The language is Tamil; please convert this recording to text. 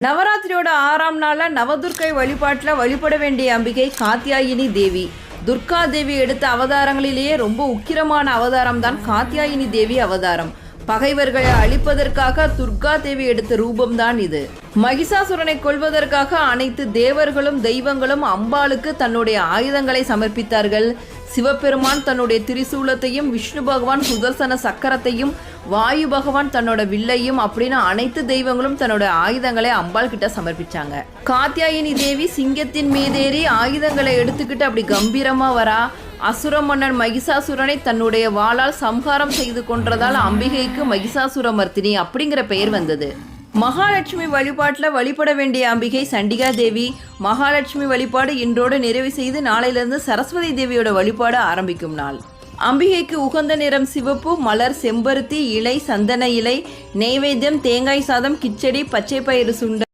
நவராத்திரியோட 6ஆம் நாள்ல நவதுர்க்கை வழிபாட்டில் வழிபட வேண்டிய அம்பிகை காத்யாயினி தேவி. துர்கா தேவி எடுத்த அவதாரங்களிலேயே ரொம்ப உக்கிரமான அவதாரம் தான் காத்யாயினி தேவி அவதாரம். பகைவர்களை அழிப்பதற்காக துர்கா தேவி எடுத்த ரூபம்தான் இது. மகிஷாசுரனை கொல்வதற்காக அனைத்து தேவர்களும் தெய்வங்களும் அம்பாளுக்கு தன்னுடைய ஆயுதங்களை சமர்ப்பித்தார்கள். சிவபெருமான் தன்னுடைய திரிசூலத்தையும், விஷ்ணு பகவான் சுதர்சன சக்கரத்தையும், வாயு பகவான் தன்னோட வில்லையும் அப்படின்னு அனைத்து தெய்வங்களும் தன்னோட ஆயுதங்களை அம்பாள் கிட்ட சமர்ப்பிச்சாங்க. காத்யாயினி தேவி சிங்கத்தின் மீதேறி ஆயுதங்களை எடுத்துக்கிட்டு அப்படி கம்பீரமா வரா. அசுர மன்னன் மகிஷாசுரனை தன்னுடைய வாளால் சம்ஹாரம் செய்து கொன்றதால் அம்பிகைக்கு மகிஷாசுரமர்த்தினி அப்படிங்கிற பெயர் வந்தது. மகாலட்சுமி வழிபாட்டில் வழிபட வேண்டிய அம்பிகை சண்டிகா தேவி. மகாலட்சுமி வழிபாடு இன்றோடு நிறைவு செய்து நாளையிலிருந்து சரஸ்வதி தேவியோட வழிபாடு ஆரம்பிக்கும் நாள். அம்பிகைக்கு உகந்த நிறம் சிவப்பு, மலர், செம்பருத்தி இலை, சந்தன இலை, நெய்வேத்தியம், தேங்காய் சாதம், கிச்சடி, பச்சை பயிறு சுண்டல்.